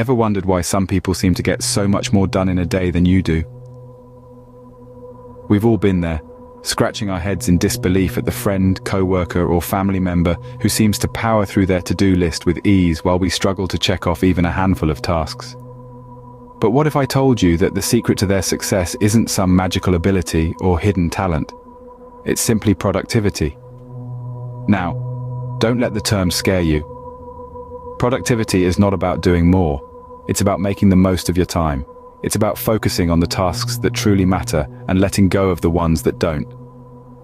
Ever wondered why some people seem to get so much more done in a day than you do? We've all been there, scratching our heads in disbelief at the friend, co-worker, or family member who seems to power through their to-do list with ease while we struggle to check off even a handful of tasks. But what if I told you that the secret to their success isn't some magical ability or hidden talent? It's simply productivity. Now, don't let the term scare you. Productivity is not about doing more. It's about making the most of your time. It's about focusing on the tasks that truly matter and letting go of the ones that don't.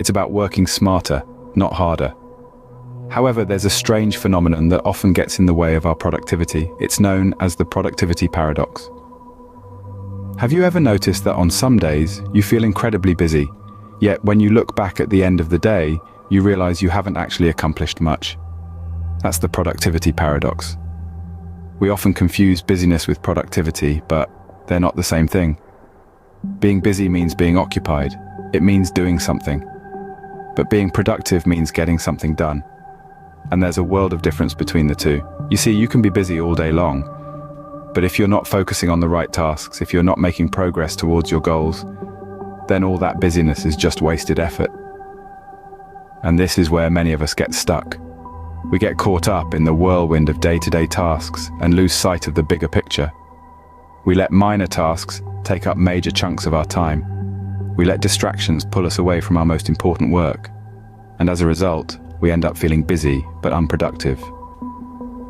It's about working smarter, not harder. However, there's a strange phenomenon that often gets in the way of our productivity. It's known as the productivity paradox. Have you ever noticed that on some days you feel incredibly busy, yet when you look back at the end of the day, you realize you haven't actually accomplished much? That's the productivity paradox. We often confuse busyness with productivity, but they're not the same thing. Being busy means being occupied. It means doing something. But being productive means getting something done. And there's a world of difference between the two. You see, you can be busy all day long, but if you're not focusing on the right tasks, if you're not making progress towards your goals, then all that busyness is just wasted effort. And this is where many of us get stuck. We get caught up in the whirlwind of day-to-day tasks and lose sight of the bigger picture. We let minor tasks take up major chunks of our time. We let distractions pull us away from our most important work. And as a result, we end up feeling busy but unproductive.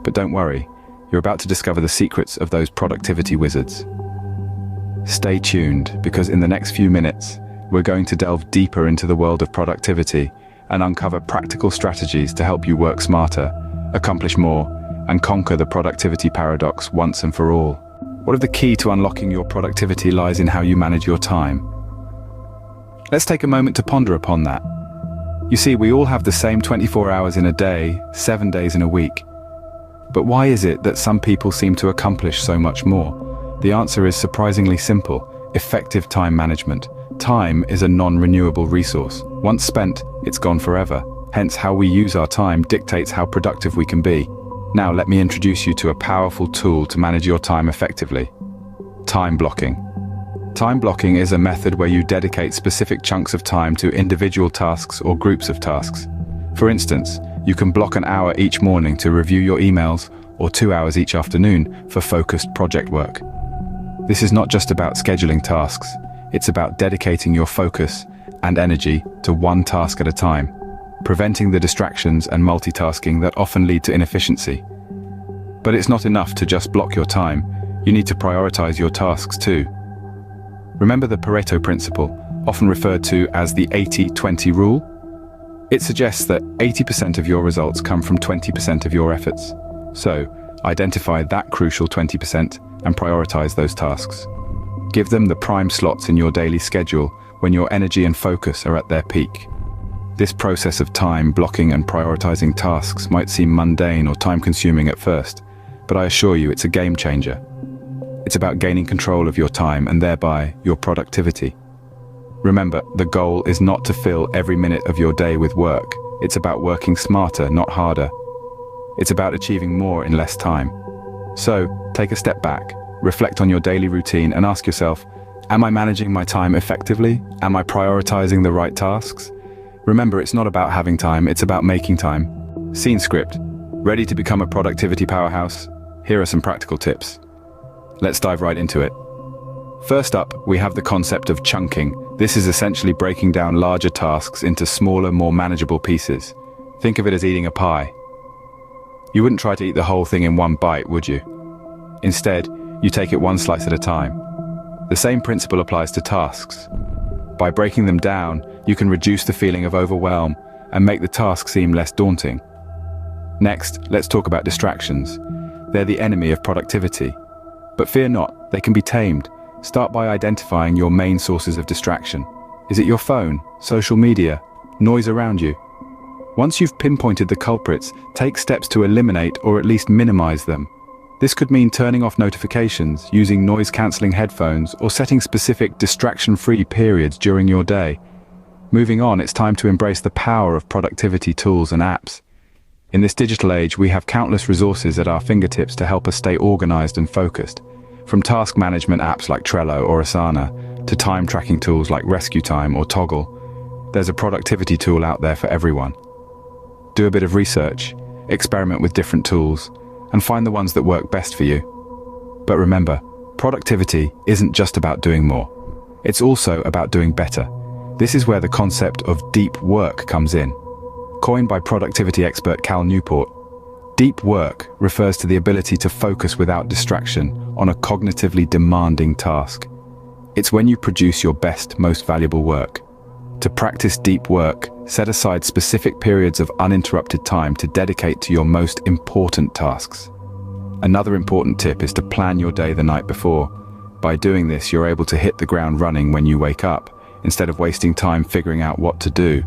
But don't worry, you're about to discover the secrets of those productivity wizards. Stay tuned, because in the next few minutes, we're going to delve deeper into the world of productivity and uncover practical strategies to help you work smarter, accomplish more, and conquer the productivity paradox once and for all. What if the key to unlocking your productivity lies in how you manage your time? Let's take a moment to ponder upon that. You see, we all have the same 24 hours in a day, 7 days in a week. But why is it that some people seem to accomplish so much more? The answer is surprisingly simple: effective time management. Time is a non-renewable resource. Once spent, it's gone forever. Hence, how we use our time dictates how productive we can be. Now, let me introduce you to a powerful tool to manage your time effectively: time blocking. Time blocking is a method where you dedicate specific chunks of time to individual tasks or groups of tasks. For instance, you can block an hour each morning to review your emails, or 2 hours each afternoon for focused project work. This is not just about scheduling tasks, it's about dedicating your focus and energy to one task at a time, preventing the distractions and multitasking that often lead to inefficiency. But it's not enough to just block your time, you need to prioritize your tasks too. Remember the Pareto principle, often referred to as the 80-20 rule? It suggests that 80% of your results come from 20% of your efforts. So, identify that crucial 20% and prioritize those tasks. Give them the prime slots in your daily schedule when your energy and focus are at their peak. This process of time blocking and prioritizing tasks might seem mundane or time-consuming at first, but I assure you it's a game changer. It's about gaining control of your time and thereby your productivity. Remember, the goal is not to fill every minute of your day with work. It's about working smarter, not harder. It's about achieving more in less time. So, take a step back, reflect on your daily routine and ask yourself, am I managing my time effectively? Am I prioritizing the right tasks? Remember, it's not about having time, it's about making time. Scene script. Ready to become a productivity powerhouse? Here are some practical tips. Let's dive right into it. First up, we have the concept of chunking. This is essentially breaking down larger tasks into smaller, more manageable pieces. Think of it as eating a pie. You wouldn't try to eat the whole thing in one bite, would you? Instead, you take it one slice at a time. The same principle applies to tasks. By breaking them down, you can reduce the feeling of overwhelm and make the task seem less daunting. Next, let's talk about distractions. They're the enemy of productivity. But fear not, they can be tamed. Start by identifying your main sources of distraction. Is it your phone, social media, noise around you? Once you've pinpointed the culprits, take steps to eliminate or at least minimize them. This could mean turning off notifications, using noise-canceling headphones, or setting specific distraction-free periods during your day. Moving on, it's time to embrace the power of productivity tools and apps. In this digital age, we have countless resources at our fingertips to help us stay organized and focused. From task management apps like Trello or Asana, to time tracking tools like Rescue Time or Toggle, there's a productivity tool out there for everyone. Do a bit of research, experiment with different tools, and find the ones that work best for you. But remember, productivity isn't just about doing more. It's also about doing better. This is where the concept of deep work comes in. Coined by productivity expert Cal Newport, deep work refers to the ability to focus without distraction on a cognitively demanding task. It's when you produce your best, most valuable work. To practice deep work, set aside specific periods of uninterrupted time to dedicate to your most important tasks. Another important tip is to plan your day the night before. By doing this, you're able to hit the ground running when you wake up, instead of wasting time figuring out what to do.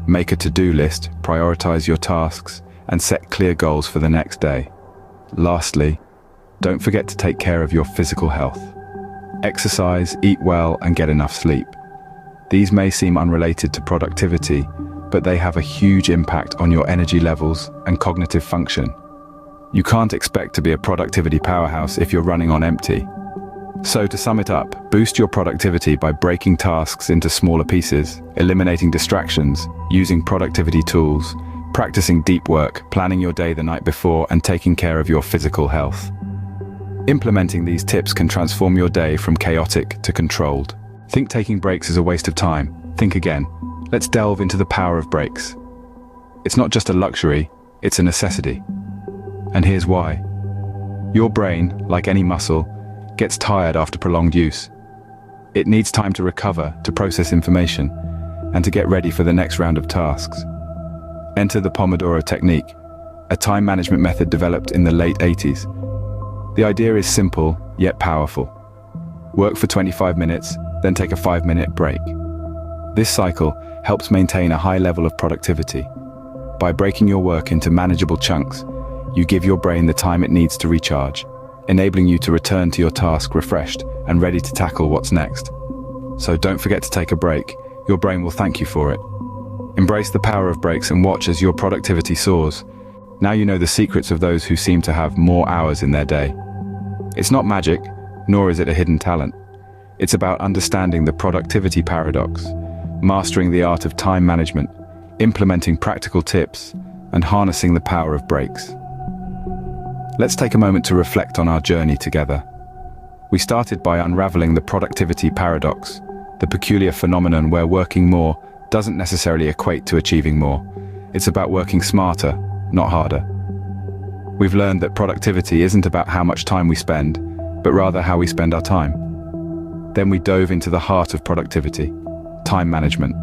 Make a to-do list, prioritize your tasks, and set clear goals for the next day. Lastly, don't forget to take care of your physical health. Exercise, eat well, and get enough sleep. These may seem unrelated to productivity, but they have a huge impact on your energy levels and cognitive function. You can't expect to be a productivity powerhouse if you're running on empty. So to sum it up, boost your productivity by breaking tasks into smaller pieces, eliminating distractions, using productivity tools, practicing deep work, planning your day the night before, and taking care of your physical health. Implementing these tips can transform your day from chaotic to controlled. Think taking breaks is a waste of time. Think again. Let's delve into the power of breaks. It's not just a luxury, it's a necessity. And here's why. Your brain, like any muscle, gets tired after prolonged use. It needs time to recover, to process information, and to get ready for the next round of tasks. Enter the Pomodoro technique, a time management method developed in the late 80s. The idea is simple, yet powerful. Work for 25 minutes, then take a 5-minute break. This cycle helps maintain a high level of productivity. By breaking your work into manageable chunks, you give your brain the time it needs to recharge, enabling you to return to your task refreshed and ready to tackle what's next. So don't forget to take a break. Your brain will thank you for it. Embrace the power of breaks and watch as your productivity soars. Now you know the secrets of those who seem to have more hours in their day. It's not magic, nor is it a hidden talent. It's about understanding the productivity paradox, mastering the art of time management, implementing practical tips, and harnessing the power of breaks. Let's take a moment to reflect on our journey together. We started by unraveling the productivity paradox, the peculiar phenomenon where working more doesn't necessarily equate to achieving more. It's about working smarter, not harder. We've learned that productivity isn't about how much time we spend, but rather how we spend our time. Then we dove into the heart of productivity, time management.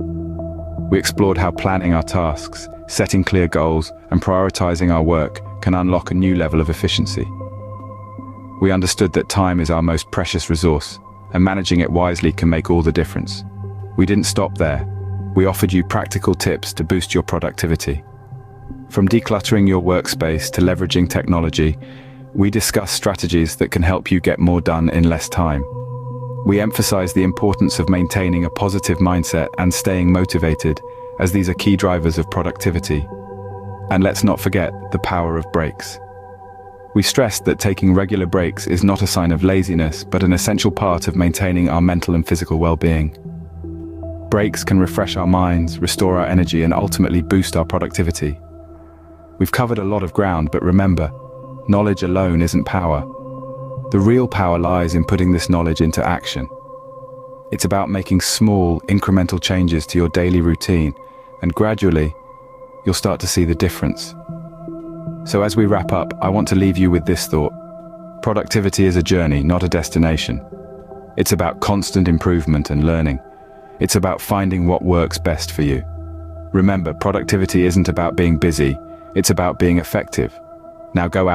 We explored how planning our tasks, setting clear goals, and prioritizing our work can unlock a new level of efficiency. We understood that time is our most precious resource, and managing it wisely can make all the difference. We didn't stop there. We offered you practical tips to boost your productivity. From decluttering your workspace to leveraging technology, we discuss strategies that can help you get more done in less time. We emphasize the importance of maintaining a positive mindset and staying motivated, as these are key drivers of productivity. And let's not forget the power of breaks. We stressed that taking regular breaks is not a sign of laziness, but an essential part of maintaining our mental and physical well-being. Breaks can refresh our minds, restore our energy, and ultimately boost our productivity. We've covered a lot of ground, but remember, knowledge alone isn't power. The real power lies in putting this knowledge into action. It's about making small, incremental changes to your daily routine, and gradually, you'll start to see the difference. So as we wrap up, I want to leave you with this thought. Productivity is a journey, not a destination. It's about constant improvement and learning. It's about finding what works best for you. Remember, productivity isn't about being busy, it's about being effective. Now go out